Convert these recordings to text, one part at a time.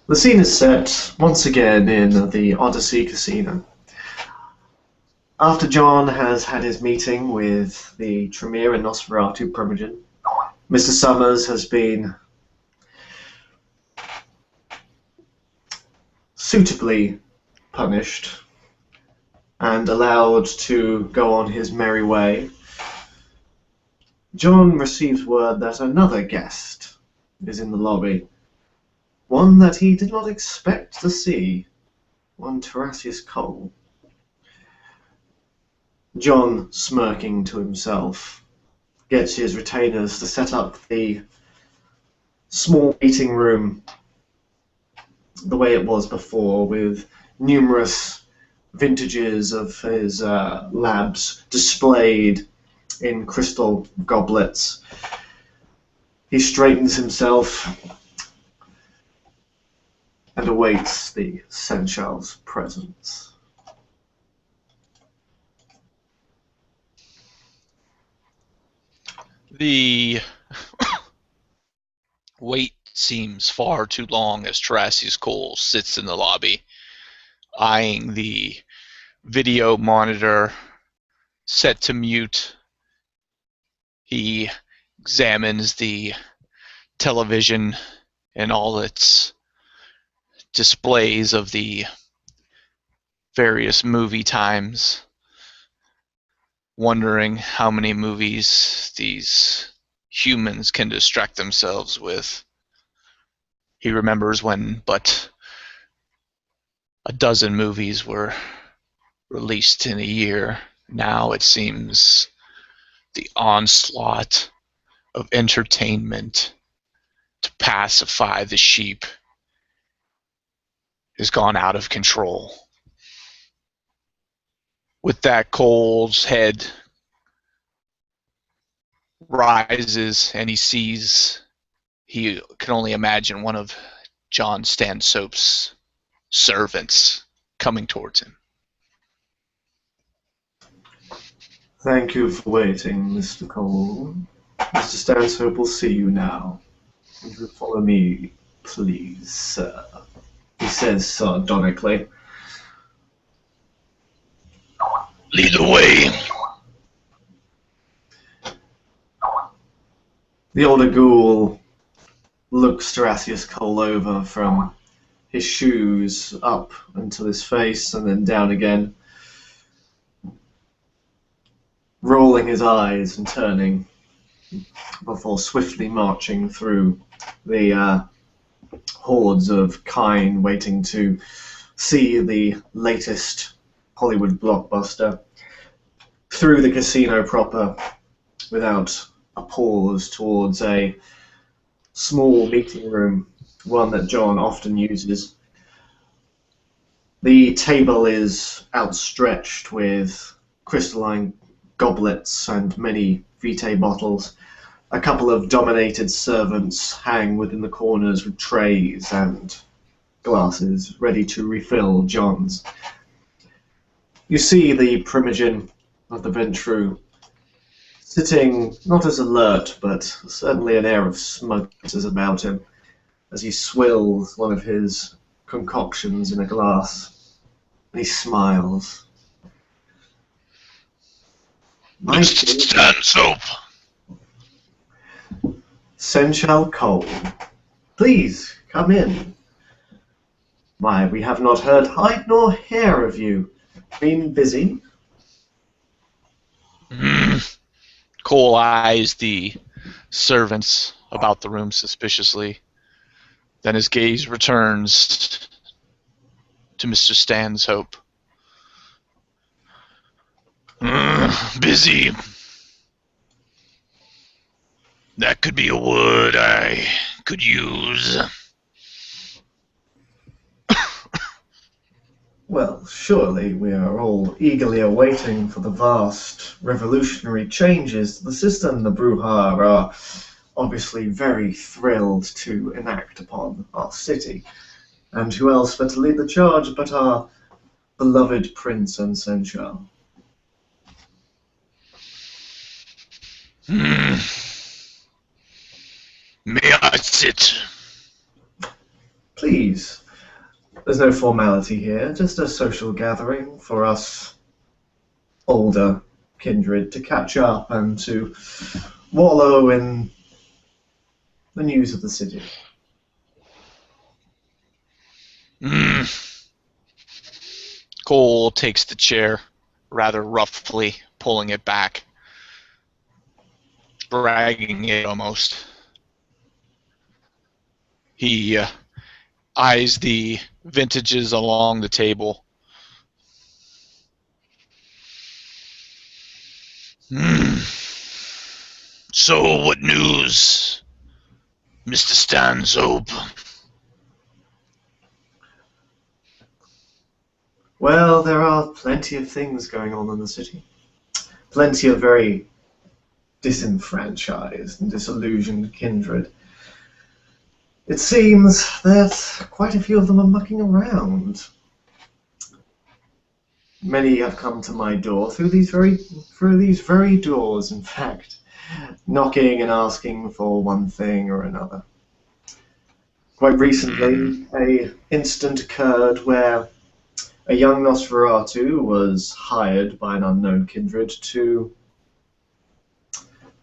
The scene is set once again in the Odyssey Casino. After John has had his meeting with the Tremere and Nosferatu Primogen, Mr. Summers has been suitably punished and allowed to go on his merry way. John receives word that another guest is in the lobby, one that he did not expect to see, one Teratius Cole. John, smirking to himself, gets his retainers to set up the small meeting room the way it was before, with numerous vintages of his labs displayed in crystal goblets. He straightens himself and awaits the Seneschal's presence. The wait seems far too long as Teratius Cole sits in the lobby, eyeing the video monitor set to mute. He examines the television and all its displays of the various movie times, wondering how many movies these humans can distract themselves with. He remembers when but a dozen movies were released in a year. Now it seems the onslaught of entertainment to pacify the sheep has gone out of control. With that, Cole's head rises and he can only imagine one of John Stansoap's servants coming towards him. Thank you for waiting, Mr. Cole. Mr. Stansoap will see you now. Would you follow me, please, sir? He says sardonically. Lead the way. The older ghoul looks Teratius Cole over from his shoes up until his face and then down again, rolling his eyes and turning before swiftly marching through the hordes of kine waiting to see the latest Hollywood blockbuster through the casino proper without a pause towards a small meeting room, one that John often uses. The table is outstretched with crystalline goblets and many vitae bottles. A couple of dominated servants hang within the corners with trays and glasses ready to refill John's. You see the Primogen of the Ventru sitting not as alert, but certainly an air of smugness about him as he swills one of his concoctions in a glass. And he smiles. Mr. Stansoap. Seneschal Cole, please come in. Why, we have not heard hide nor hair of you. Been busy? Cole eyes the servants about the room suspiciously. Then his gaze returns to Mr. Stansoap. Busy. That could be a word I could use. Well, surely we are all eagerly awaiting for the vast revolutionary changes to the system the Bruja are obviously very thrilled to enact upon our city. And who else but to lead the charge but our beloved Prince and Seneschal? May I sit? Please, there's no formality here, just a social gathering for us older kindred to catch up and to wallow in the news of the city. Cole takes the chair, rather roughly, pulling it back, dragging it almost. He eyes the vintages along the table. So, what news, Mr. Stanhope? Well, there are plenty of things going on in the city. Plenty of very disenfranchised and disillusioned kindred. It seems that quite a few of them are mucking around. Many have come to my door through these very doors, in fact, knocking and asking for one thing or another. Quite recently, an incident occurred where a young Nosferatu was hired by an unknown kindred to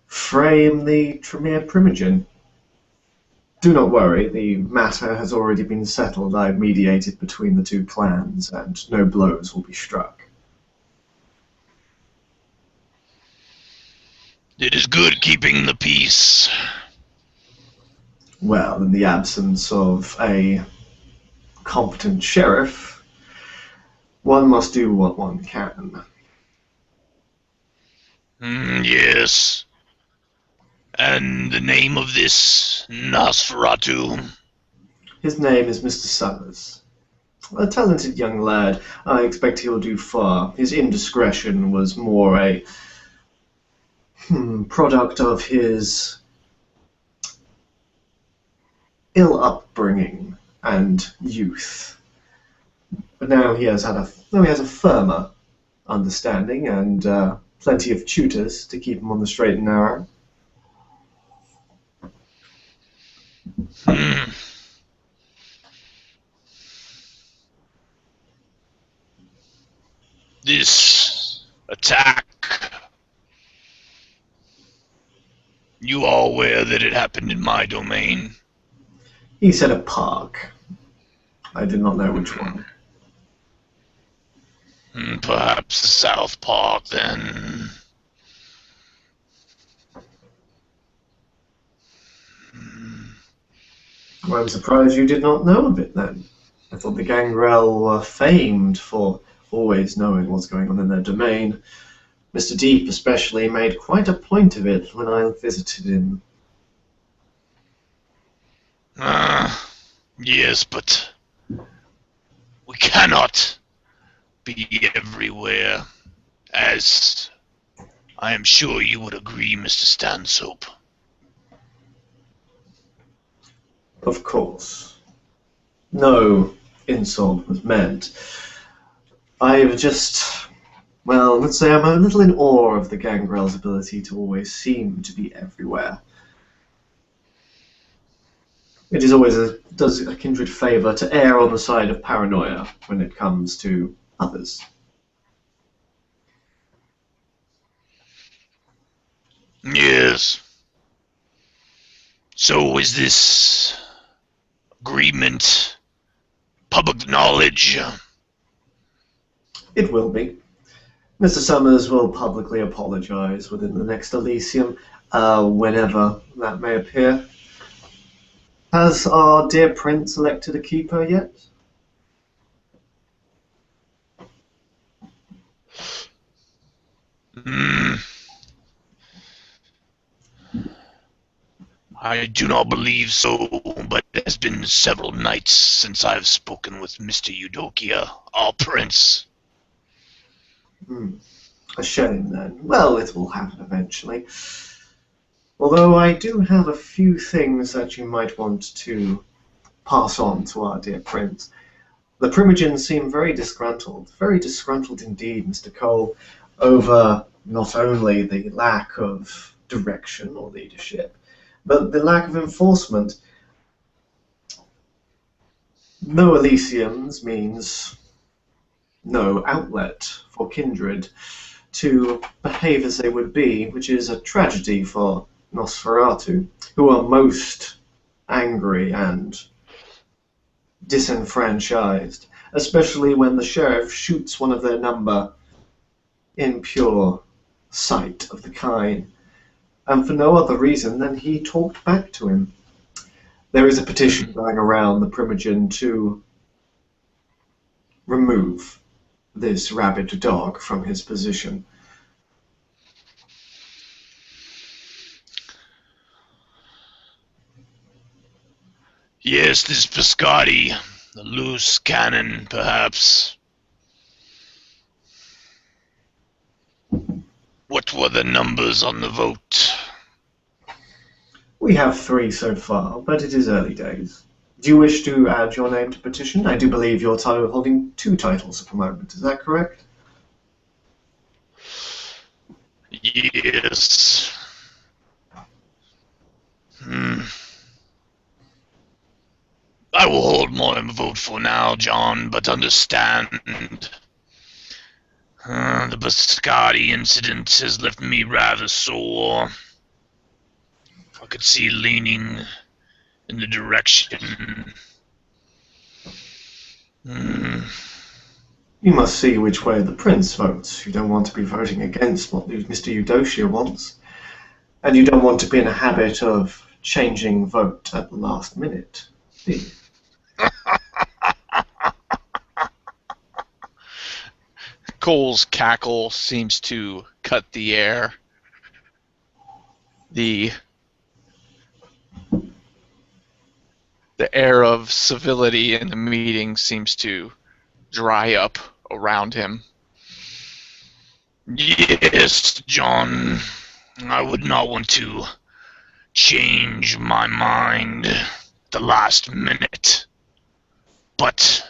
frame the Tremere Primogen. Do not worry, the matter has already been settled. I've mediated between the two clans, and no blows will be struck. It is good keeping the peace. Well, in the absence of a competent sheriff, one must do what one can. Yes. And the name of this Nosferatu? His name is Mr. Summers. A talented young lad. I expect he'll do far. His indiscretion was more a product of his ill upbringing and youth. But now he has a firmer understanding and plenty of tutors to keep him on the straight and narrow. This attack, you are aware that it happened in my domain? He said a park. I did not know which one. Perhaps the South Park, then. I'm surprised you did not know of it then. I thought the Gangrel were famed for always knowing what's going on in their domain. Mr. Deep especially made quite a point of it when I visited him. Yes, but we cannot be everywhere, as I am sure you would agree, Mr. Stanhope. Of course. No insult was meant. I've just... Well, let's say I'm a little in awe of the Gangrel's ability to always seem to be everywhere. It is always does a kindred favour to err on the side of paranoia when it comes to others. Yes. So is this agreement public knowledge? It will be. Mr. Summers will publicly apologise within the next Elysium, whenever that may appear. Has our dear prince elected a keeper yet? I do not believe so, but it has been several nights since I have spoken with Mr. Eudokia, our prince. A shame then. Well, it will happen eventually. Although I do have a few things that you might want to pass on to our dear prince. The Primogens seem very disgruntled indeed, Mr. Cole, over not only the lack of direction or leadership, but the lack of enforcement. No Elysiums means no outlet for kindred to behave as they would be, which is a tragedy for Nosferatu, who are most angry and disenfranchised, especially when the sheriff shoots one of their number in pure sight of the kine, and for no other reason than he talked back to him. There is a petition going around the Primogen to remove this rabid dog from his position. Yes, this Biscotti, the loose cannon, perhaps. What were the numbers on the vote? We have 3 so far, but it is early days. Do you wish to add your name to petition? I do believe you're holding 2 titles at the moment. Is that correct? Yes. I will hold my vote for now, John, but understand the Biscotti incident has left me rather sore. I could see leaning in the direction. You must see which way the prince votes. You don't want to be voting against what Mr. Eudocia wants. And you don't want to be in a habit of changing vote at the last minute, do you? Cole's cackle seems to cut the air. The air of civility in the meeting seems to dry up around him. Yes, John, I would not want to change my mind at the last minute. But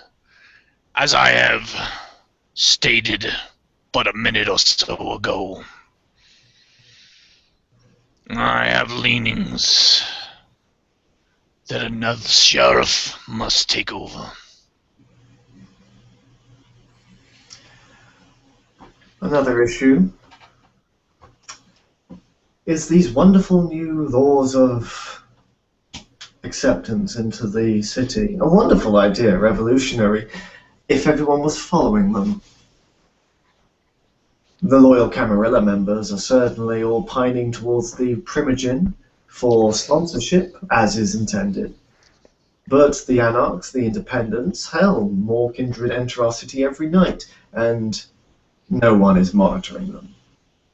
as I have stated but a minute or so ago, I have leanings that another sheriff must take over. Another issue is these wonderful new laws of acceptance into the city. A wonderful idea, revolutionary, if everyone was following them. The loyal Camarilla members are certainly all pining towards the Primogen for sponsorship, as is intended. But the Anarchs, the Independents, hell, more kindred enter our city every night, and no one is monitoring them.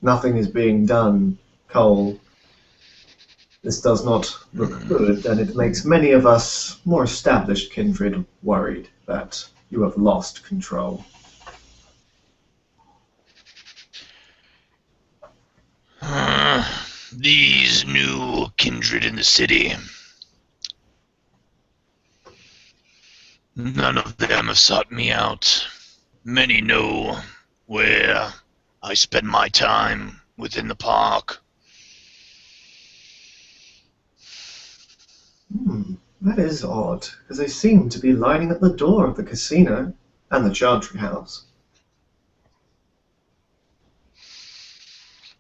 Nothing is being done, Cole. This does not look good, and it makes many of us more established kindred worried that you have lost control. These new kindred in the city, none of them have sought me out. Many know where I spend my time within the park. That is odd, because they seem to be lining at the door of the casino and the Chantry House.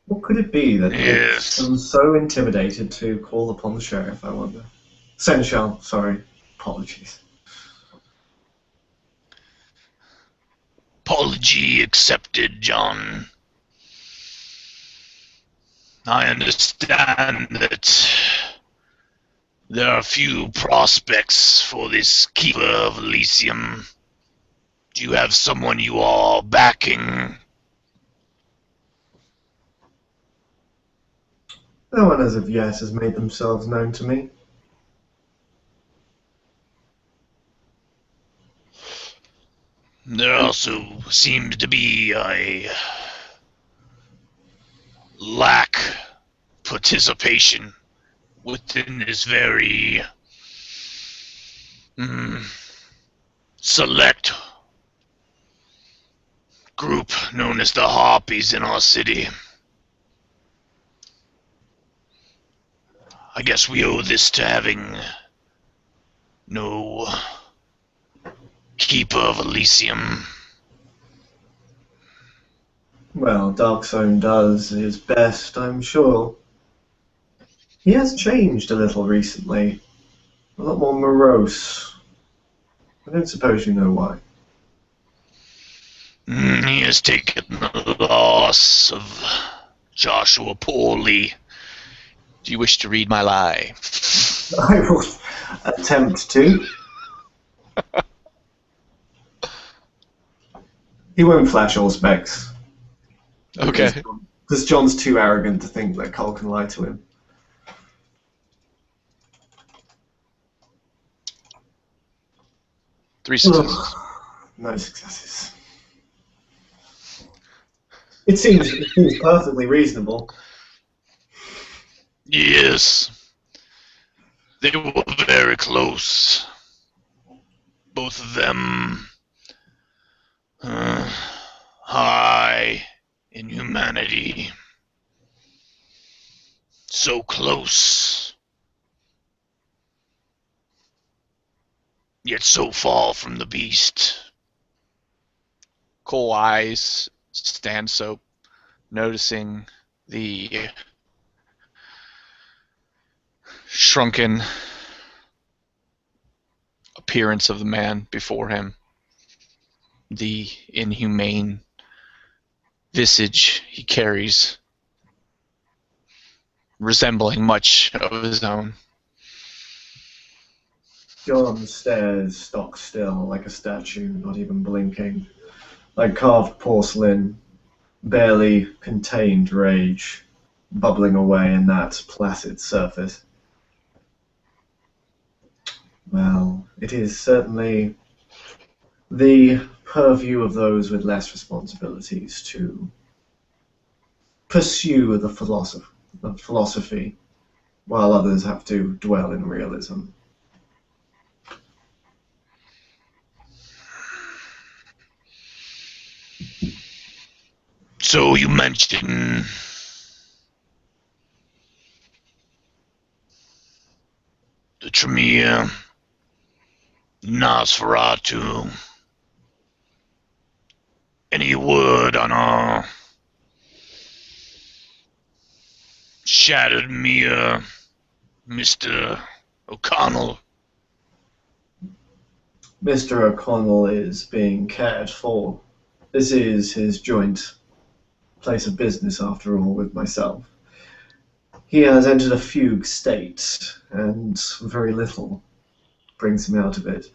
What could it be that makes them so intimidated to call upon the sheriff, I wonder? Seneschal, sorry. Apologies. Apology accepted, John. I understand that there are few prospects for this Keeper of Elysium. Do you have someone you are backing? No one as of yet has made themselves known to me. There also seems to be a lack participation within this very select group known as the Harpies in our city. I guess we owe this to having no keeper of Elysium. Well, Darkzone does his best, I'm sure. He has changed a little recently. A lot more morose. I don't suppose you know why. He has taken the loss of Joshua poorly. Do you wish to read my lie? I will attempt to. He won't flash all specs. Okay. Because John's too arrogant to think that Cole can lie to him. Three successes. No successes. It seems perfectly reasonable. Yes. They were very close. Both of them. High in humanity. So close. Yet so far from the beast. Cole eyes Stansoap, noticing the shrunken appearance of the man before him, the inhumane visage he carries, resembling much of his own. John stares stock still like a statue, not even blinking, like carved porcelain, barely contained rage, bubbling away in that placid surface. Well, it is certainly the purview of those with less responsibilities to pursue the philosophy, while others have to dwell in realism. So you mentioned the Tremere, Nosferatu. Any word on our shattered mirror, Mr. O'Connell? Mr. O'Connell is being cared for. This is his joint place of business, after all, with myself. He has entered a fugue state, and very little brings him out of it.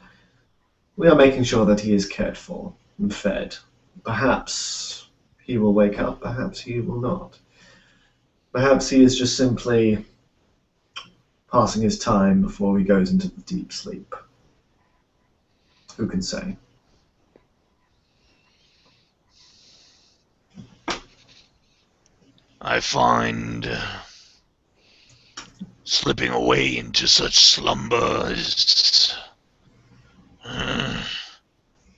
We are making sure that he is cared for and fed. Perhaps he will wake up, perhaps he will not. Perhaps he is just simply passing his time before he goes into the deep sleep. Who can say? I find slipping away into such slumber is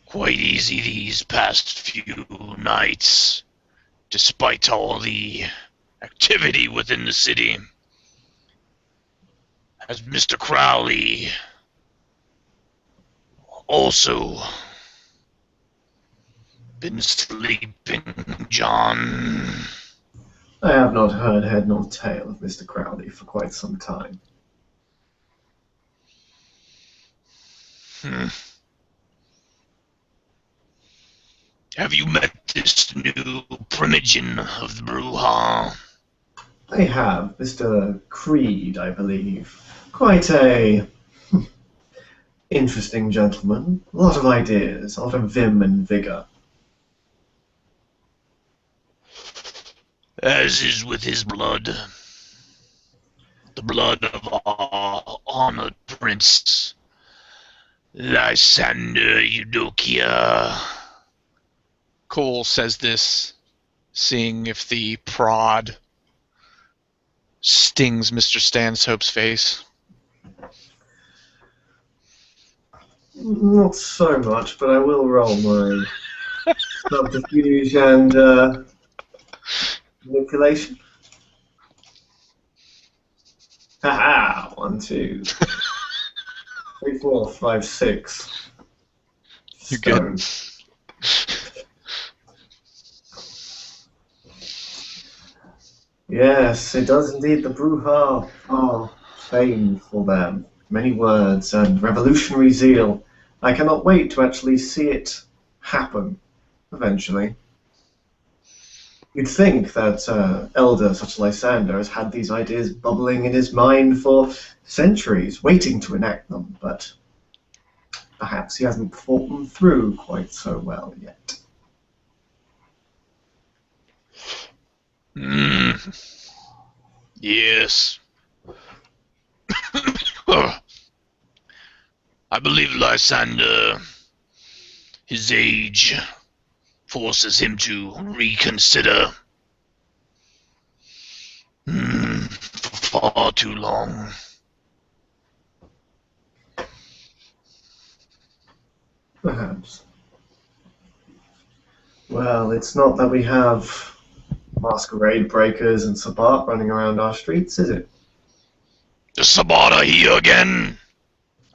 quite easy these past few nights, despite all the activity within the city. Has Mr. Crowley also been sleeping, John? I have not heard head nor tail of Mr. Crowley for quite some time. Have you met this new Primogen of the Bruja? I have, Mr. Creed, I believe. Quite a interesting gentleman. A lot of ideas, a lot of vim and vigor. As is with his blood, the blood of our honored prince, Lysander Eudokia. Cole says this, seeing if the prod stings Mr. Stanhope's face. Not so much, but I will roll my subterfuge and manipulation. Haha! 1, 2, 3, 4, 5, 6, You're good. stone. Yes, it does indeed. The Bruja are famed for their many words and revolutionary zeal. I cannot wait to actually see it happen eventually. You'd think that elder such as Lysander has had these ideas bubbling in his mind for centuries, waiting to enact them, but perhaps he hasn't thought them through quite so well yet. Yes. I believe Lysander, his age, forces him to reconsider. For far too long. Perhaps. Well, it's not that we have masquerade breakers and Sabbat running around our streets, is it? The Sabbat are here again.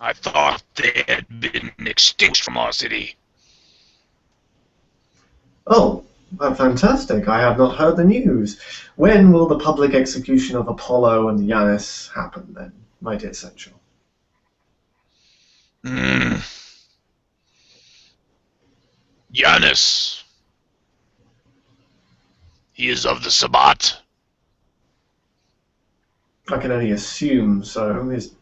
I thought they had been extinguished from our city. Oh, fantastic. I have not heard the news. When will the public execution of Apollo and Yanis happen then, my dear Sensual? Yanis. He is of the Sabbat. I can only assume so. His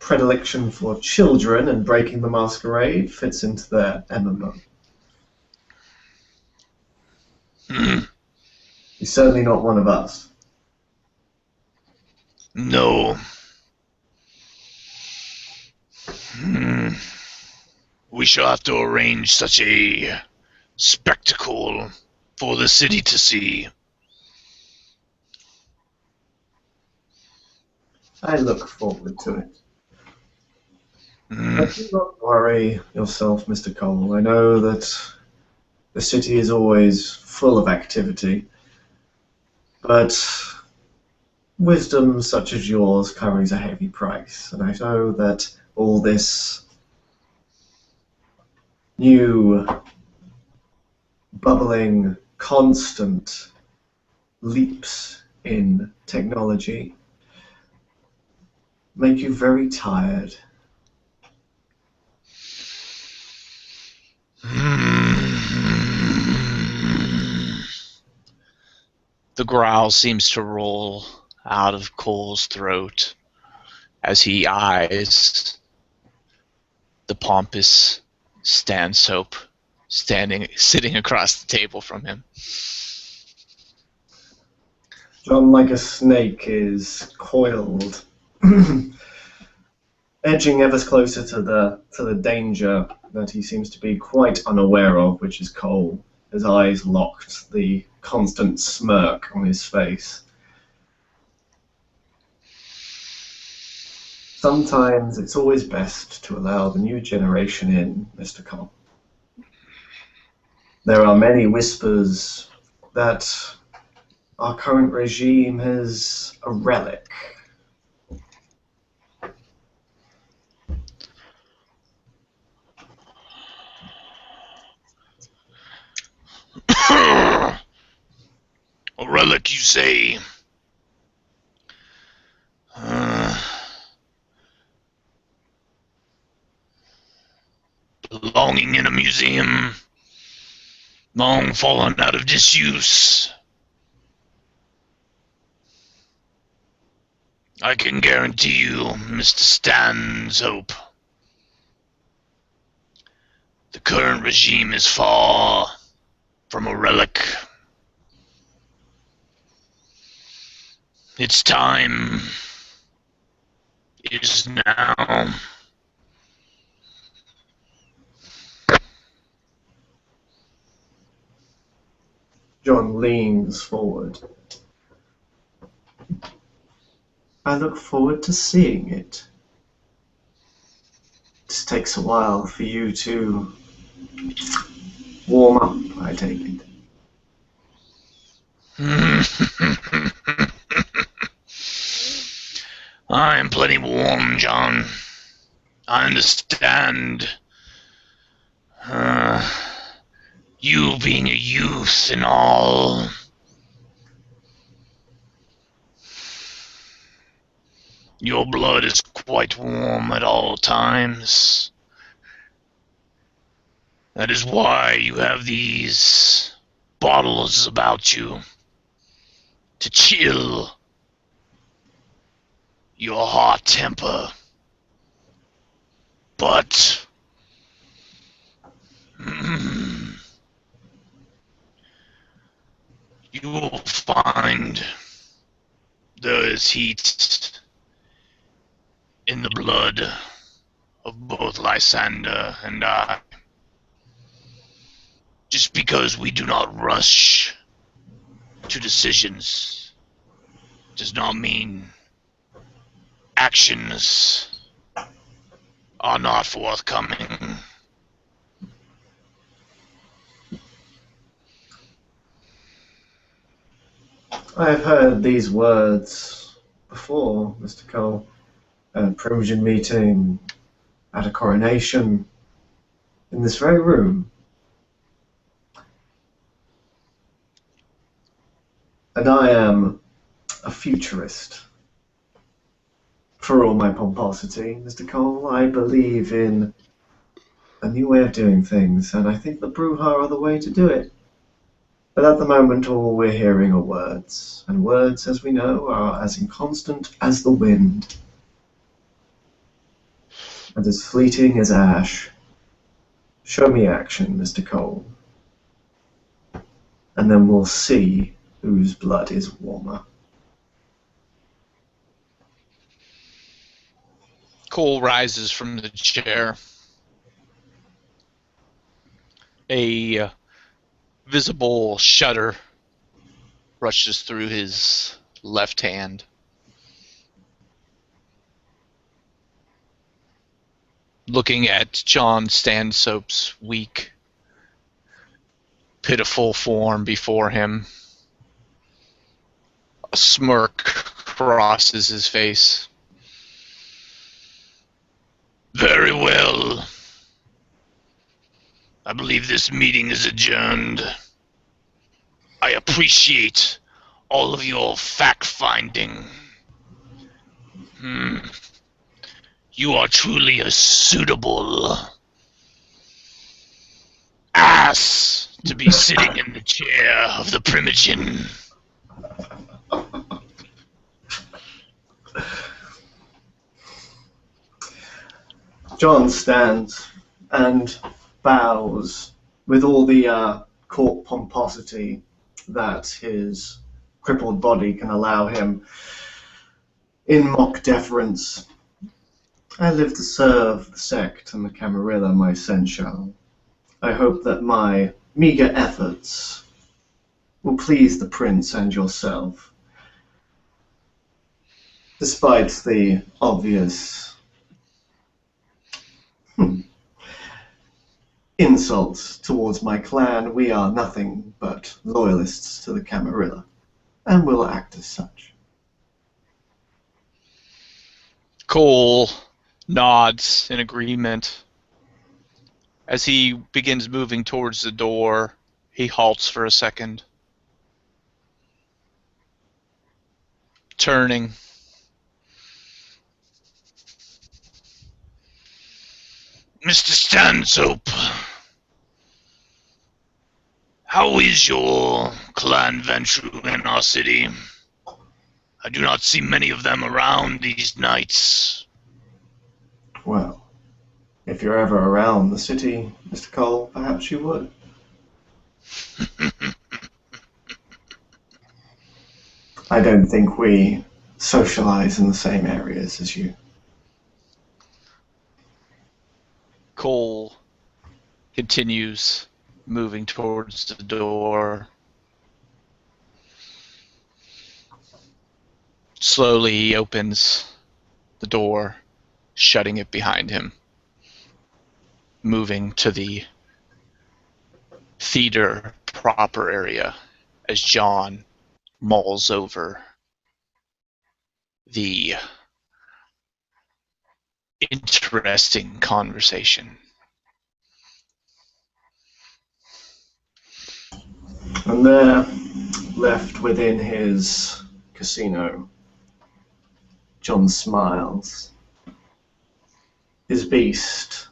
predilection for children and breaking the masquerade fits into their MMO. He's certainly not one of us. No. We shall have to arrange such a spectacle for the city to see. I look forward to it. But do not worry yourself, Mr. Cole. I know that the city is always full of activity, but wisdom such as yours carries a heavy price, and I know that all this new, bubbling, constant leaps in technology make you very tired. The growl seems to roll out of Cole's throat as he eyes the pompous Stansoap sitting across the table from him. John, like a snake, is coiled, edging ever closer to the danger that he seems to be quite unaware of, which is Cole. His eyes locked, the constant smirk on his face. Sometimes it's always best to allow the new generation in, Mr. Cole. There are many whispers that our current regime is a relic. A relic, you say? Belonging in a museum, long fallen out of disuse. I can guarantee you, Mr. Stansoap, the current regime is far from a relic. Its time is now. John leans forward. I look forward to seeing it. This takes a while for you to warm up, I take it. I am plenty warm, John. I understand You being a youth and all. Your blood is quite warm at all times. That is why you have these bottles about you to chill your hot temper. But you will find there is heat in the blood of both Lysander and I. Just because we do not rush to decisions does not mean actions are not forthcoming. I've heard these words before, Mr. Cole. At a Primogen meeting, at a coronation, in this very room. And I am a futurist. For all my pomposity, Mr. Cole, I believe in a new way of doing things, and I think the Bruja are the way to do it. But at the moment, all we're hearing are words, and words, as we know, are as inconstant as the wind, and as fleeting as ash. Show me action, Mr. Cole, and then we'll see whose blood is warmer. Cole rises from the chair. A visible shudder rushes through his left hand. Looking at John Stansoap's weak, pitiful form before him, a smirk crosses his face. Very well. I believe this meeting is adjourned. I appreciate all of your fact-finding. You are truly a suitable ass to be sitting in the chair of the Primogen. John stands and bows with all the court pomposity that his crippled body can allow him in mock deference. I live to serve the sect and the Camarilla, my seneschal. I hope that my meager efforts will please the prince and yourself, despite the obvious insults towards my clan. We are nothing but loyalists to the Camarilla, and will act as such. Cole nods in agreement. As he begins moving towards the door, he halts for a second. Turning. Mr. Stansoap, how is your clan venture in our city? I do not see many of them around these nights. Well, if you're ever around the city, Mr. Cole, perhaps you would. I don't think we socialize in the same areas as you. Cole continues moving towards the door. Slowly he opens the door, shutting it behind him, moving to the theater proper area as John mulls over the interesting conversation. And there, left within his casino, John smiles. His beast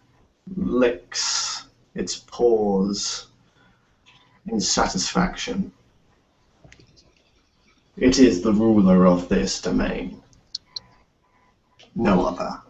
licks its paws in satisfaction. It is the ruler of this domain. No other.